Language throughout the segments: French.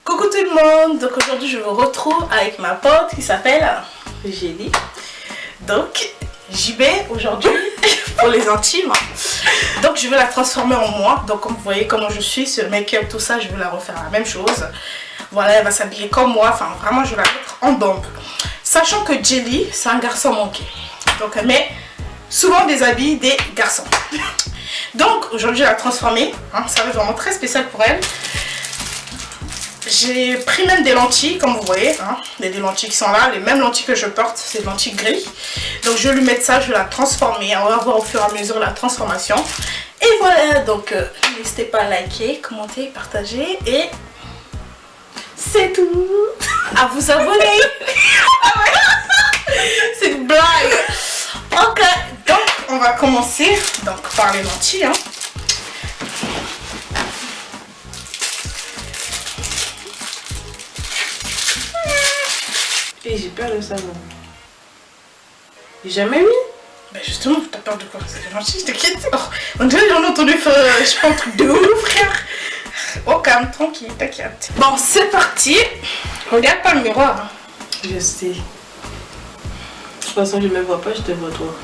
Coucou tout le monde, donc aujourd'hui je vous retrouve avec ma pote qui s'appelle Gélie. Donc JB aujourd'hui pour les intimes. Donc je vais la transformer en moi. Donc comme vous voyez comment je suis, ce make-up, tout ça, je vais la refaire la même chose. Voilà, elle va s'habiller comme moi, enfin vraiment je vais la mettre en bombe. Sachant que Jelly c'est un garçon manqué. Donc elle met souvent des habits des garçons. Donc aujourd'hui je vais la transformer, hein, ça va être vraiment très spécial pour elle. J'ai pris même des lentilles comme vous voyez, hein, des lentilles qui sont là, les mêmes lentilles que je porte, c'est des lentilles gris. Donc je vais lui mettre ça, je vais la transformer, on va voir au fur et à mesure la transformation. Et voilà, donc n'hésitez pas à liker, commenter, partager et c'est tout. À vous abonner. C'est une blague. Ok, donc on va commencer donc, par les lentilles. Hein. Et j'ai peur de ça, moi. J'ai jamais mis. Ben justement, t'as peur de quoi? C'est des lentilles, t'inquiète. Oh, on dirait que j'en ai entendu faire, je sais pas, un truc de ouf, frère. Oh, calme, tranquille, t'inquiète. Bon, c'est parti. Regarde pas le miroir. Hein. Je sais. De toute façon, je me vois pas, je te vois toi.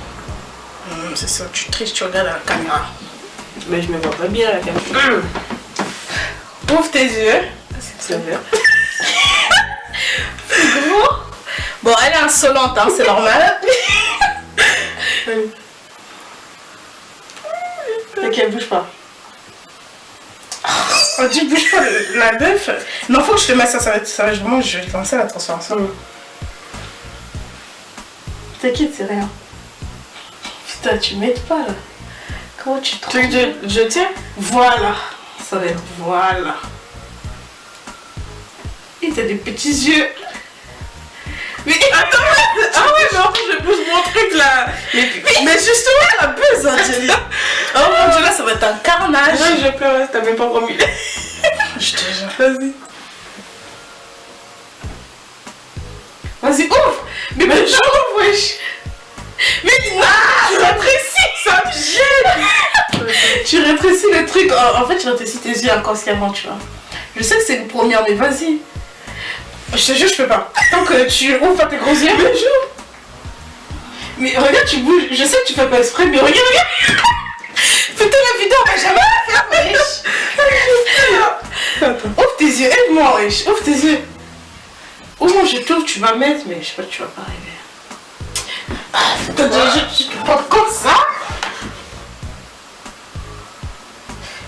C'est ça, tu triches, tu regardes à la caméra. Mais je me vois pas bien à la caméra. Ouvre tes yeux. C'est vrai. C'est gros. Bon, elle est insolente, hein, c'est normal. Et qu'elle bouge pas. Oh, tu bouges pas la bœuf. Non, faut que je te mette ça, ça va être vraiment, je vais commencer la transformation. T'inquiète, c'est rien. Putain, tu m'aides pas là. Comment tu te Tu veux que je tiens? Voilà. Ça va être voilà. Et t'as des petits yeux. Mais attends, Ah ouais, mais en fait, je pousse mon truc là. mais justement, la buzz, hein, Jelly. Oh mon dieu, là, ça va être un carnage. Non, je pleure, t'as même pas promis. Je te jure. Vas-y. Vas-y, ouvre. Mais j'ouvre, wesh. Mais tu rétrécis, ça me gêne. Tu rétrécis le truc. En fait, tu rétrécis tes yeux inconsciemment, tu vois. Je sais que c'est une première, mais vas-y. Je te jure, je peux pas. Tant que tu ouvres pas tes gros yeux, mais j'ouvre. Mais regarde, tu bouges. Je sais que tu fais pas exprès, mais regarde, regarde. Putain, la vidéo, on va jamais la faire, wesh. Ouvre tes yeux, aide-moi, wesh. Ouvre tes yeux. Au moins, je t'ouvre, tu vas mettre, mais je sais pas, tu vas pas arriver. Ah, putain, tu te prends comme ça.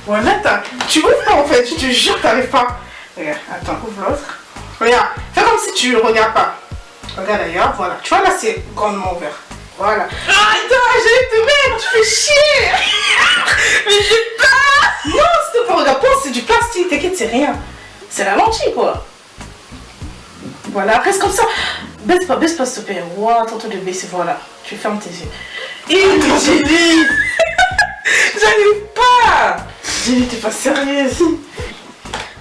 Voilà, tu ouvres pas en fait, je te jure, t'arrives pas. Regarde, attends, ouvre l'autre. Regarde, fais comme si tu regardes pas. Regarde d'ailleurs, voilà. Tu vois là, c'est grandement ouvert. Voilà. Ah, attends, j'allais te mettre, tu fais chier. Mais j'ai peur. Non, s'il te plaît, regarde, pense, c'est du plastique, t'inquiète, c'est rien. C'est la lentille, quoi. Voilà, reste comme ça. Baisse pas, s'il te plaît. Wow, tente de baisser, voilà. Tu fermes tes yeux. Et Jelly. J'arrive pas. Jelly, t'es pas sérieuse.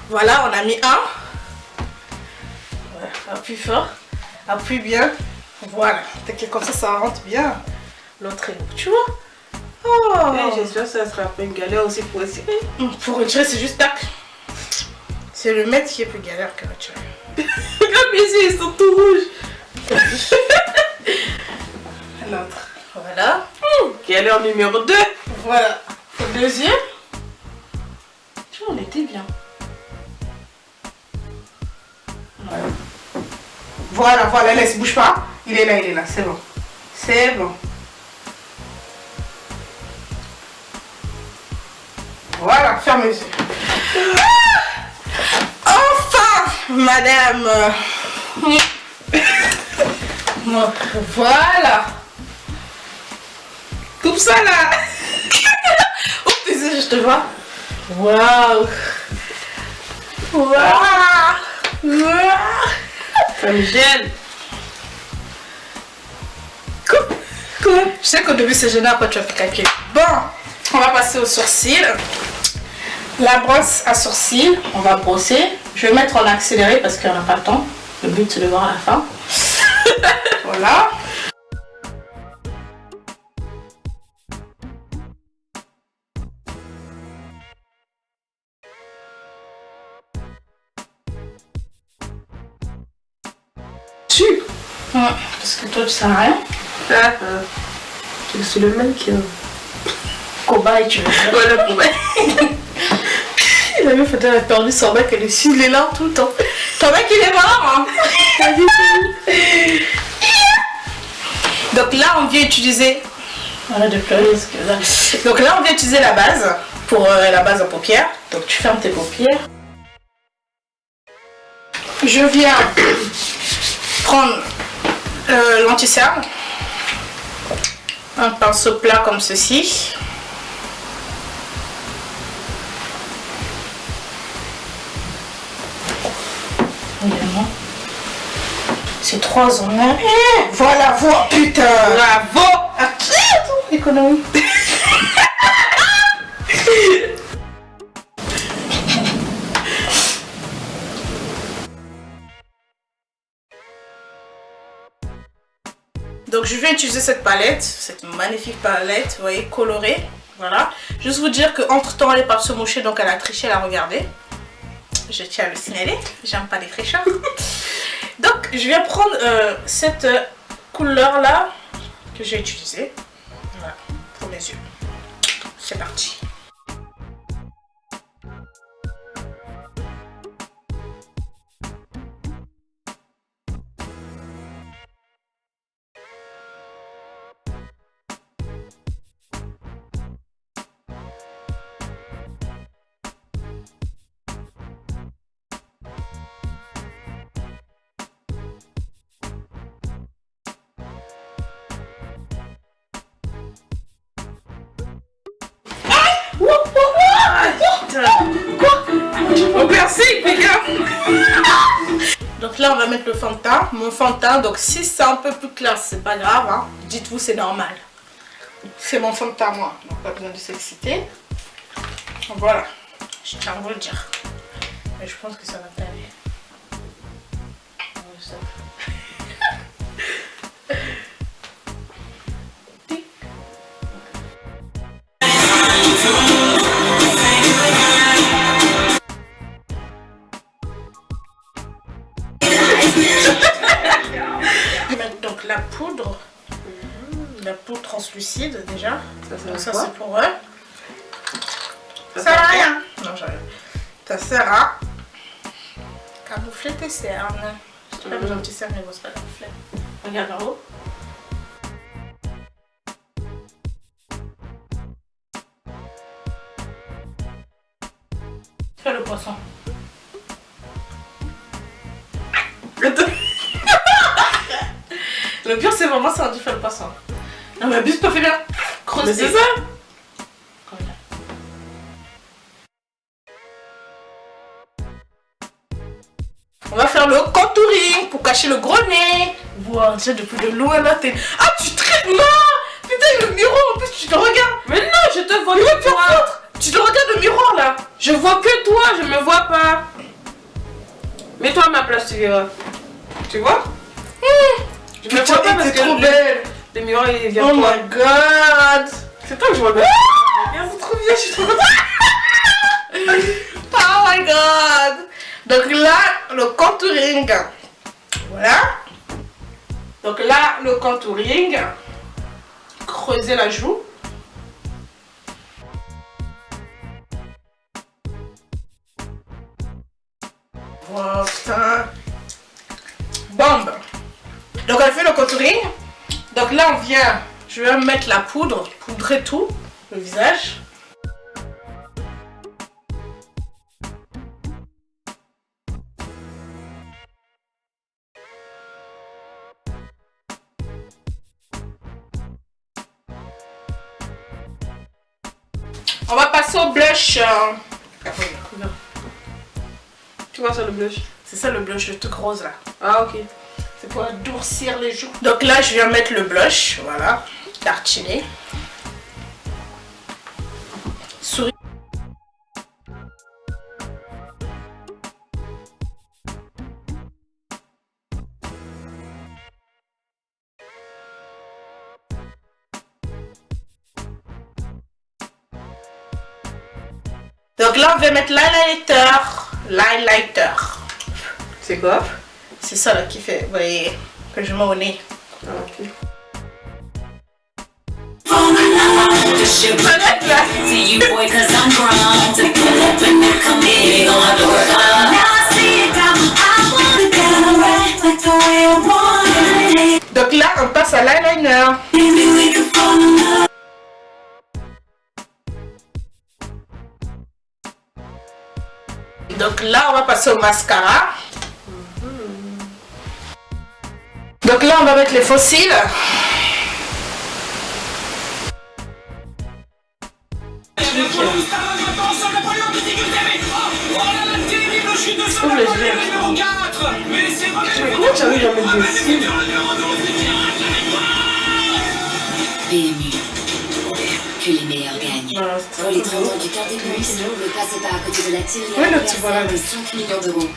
Voilà, on a mis un. Voilà, appuie fort. Appuie bien. Voilà. T'inquiète, comme ça rentre bien. L'autre est beau, tu vois. Oh. Hey, j'espère que ça sera pas une galère aussi pour retirer. Pour retirer, c'est juste tac. C'est le maître qui est plus galère que retirer. Regarde mes yeux, ils sont tout rouges. L'autre. Voilà. Galère numéro 2. Voilà. Le deuxième. Tu vois, on était bien. Voilà. Voilà, voilà, laisse, bouge pas. Il est là, c'est bon. C'est bon. Voilà, ferme les yeux. Enfin, madame. Voilà. Coupe ça là. Oh putain, je te vois. Waouh. Waouh. Ça me gêne. Coupe. Coupe. Je sais qu'au début c'est gênant, après tu vas faire calculer. Bon, on va passer aux sourcils. La brosse à sourcils, on va brosser. Je vais mettre en accéléré parce qu'on n'a pas le temps. Le but c'est de voir à la fin. Voilà. Parce que toi tu sers à rien. Je suis le mec. Cobaye, tu veux dire. Voilà, cobaye. La meuf elle a perdu son mec, elle essuie les larmes tout le temps. Ton mec il est mort, hein. Donc là on vient utiliser. Voilà de pleurer. Donc là on vient utiliser la base pour la base en paupières. Donc tu fermes tes paupières. Je viens prendre l'anti-cerne. Un pinceau plat comme ceci. Évidemment. C'est 3 en 1. Voilà, voilà, putain. Bravo. Attends, économie. Donc je vais utiliser cette palette, cette magnifique palette, vous voyez, colorée. Voilà. Juste vous dire qu'entre temps elle est pas se moucher, donc elle a triché, elle a regardé. Je tiens à le signaler, j'aime pas les tricheurs. Donc je viens prendre cette couleur là que j'ai utilisée. Voilà, pour mes yeux. C'est parti. Quoi? Au persil, les gars. Donc là on va mettre le fond de teint, mon fond de teint. Donc si c'est un peu plus classe, c'est pas grave, hein. Dites-vous c'est normal. C'est mon fond de teint moi, donc pas besoin de s'exciter. Voilà, je tiens à vous le dire. Et je pense que ça va t'aller. Donc la poudre translucide déjà. Ça c'est pour eux. Ça sert à rien. Non, j'arrive. Ça sert à camoufler tes cernes. J'ai pas besoin de tes cernes, mais bon, c'est pas camoufler. Regarde en haut. Fais le poisson. Le pire c'est vraiment ça, tu fais le poisson. Non mais abuse pas, fais bien. Creuser. Mais c'est ça. On va faire le contouring pour cacher le gros nez. Wow, déjà depuis de loin là t'es... Ah tu traites. Non. Putain le miroir en plus tu te regardes. Mais non, je te vois que toi. Tu te regardes le miroir là. Je vois que toi, je me vois pas. Mets-toi à ma place, tu verras. Tu vois? Je me vois pas parce que trop belle. Le miroir il vient Oh my god. C'est toi que je vois bien. C'est trop bien, je suis trop contente. Oh my god. Donc là, le contouring. Voilà. Donc là, le contouring. Creuser la joue. Wow, putain. Bombe. Donc on a fait le contouring. Donc là on vient, je vais mettre la poudre, poudrer tout, le visage. On va passer au blush. Tu vois ça le blush? C'est ça le blush, le truc rose là. Ah ok. C'est pour adoucir les joues. Donc là je viens mettre le blush, voilà. Tartiner. Souris. Donc là on va mettre l'highlighter. C'est quoi? C'est ça là qui fait, vous voyez, que je mets au nez. Ah ok. Donc là on passe à l'eyeliner. Donc là on va passer au mascara. Donc là on va mettre les fossiles. Ouvre les yeux. Comment tu arrives à mettre des cils? PMU. Que les meilleurs gagnent. Voilà, Pour les 30 ans du cœur des conditions, ne passez pas à côté de la tirelire Oui, le petit voilà. de 5 millions d'euros.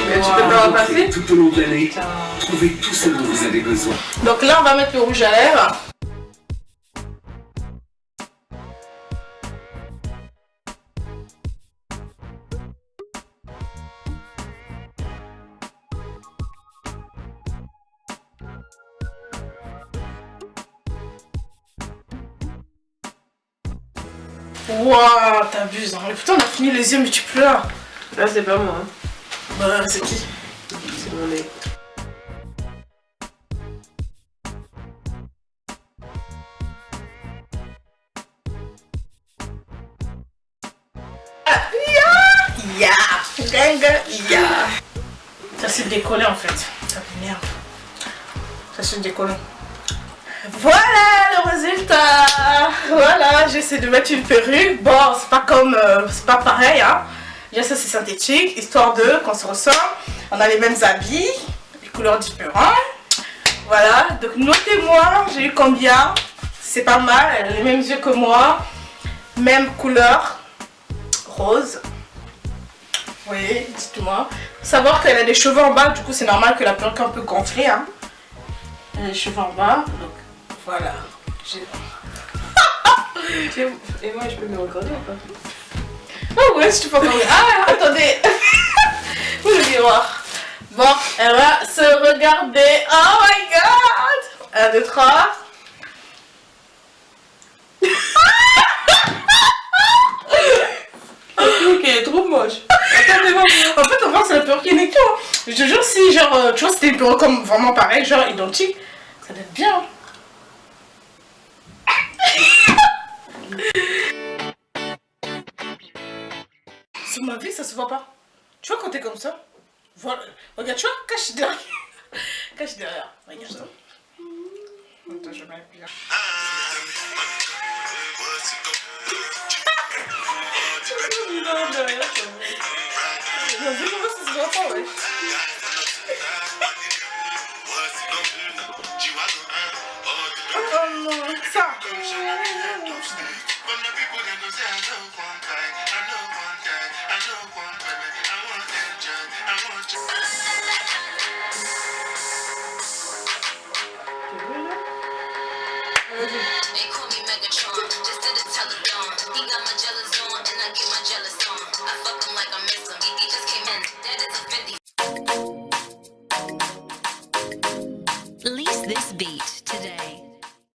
Mais tu peux pas repasser? Tout au long de l'année, trouvez tout ce dont vous avez besoin. Donc là on va mettre le rouge à lèvres. Wouah, t'abuses, hein. Putain, on a fini les yeux, mais tu pleures. Là, c'est pas moi. Hein. Bah, c'est qui? C'est mon nez. Ya, ganga, ya. Ça s'est décollé en fait. Ça merde. Ça s'est décollé. Voilà le résultat. Voilà, j'essaie de mettre une perruque. Bon, c'est pas comme, c'est pas pareil, hein. Déjà ça c'est synthétique, histoire de qu'on se ressemble. On a les mêmes habits, les couleurs différentes. Voilà, donc notez-moi, j'ai eu combien. C'est pas mal, elle a les mêmes yeux que moi, même couleur, rose. Oui, dites-moi. Faut savoir qu'elle a des cheveux en bas, du coup c'est normal que la perruque est un peu gonflée, hein. Elle a les cheveux en bas, donc voilà. Et moi, je peux me regarder ou pas? Oh ouais, si tu peux encore. Ah, attendez. Où le miroir? Bon, elle va se regarder. Oh my god. 1, 2, 3. Ok, elle est trop moche. Attendez-moi. En fait, on voit que c'est la perruque Neko. Je te jure, si genre, tu vois, c'était une perruque comme vraiment pareil, genre identique, ça doit être bien. Sur ma vie, ça se voit pas. Tu vois quand t'es comme ça? Voilà. Regarde, tu vois, cache derrière. Cache derrière. Regarde ça. Attends, je mets bien. Non, vu comment ça se voit pas, ouais. Oh non, ça. They call me Megatron, just did a telethon. He got my jealous on, and I get my jealous on. I fuck him like I miss him. He just came in, that is a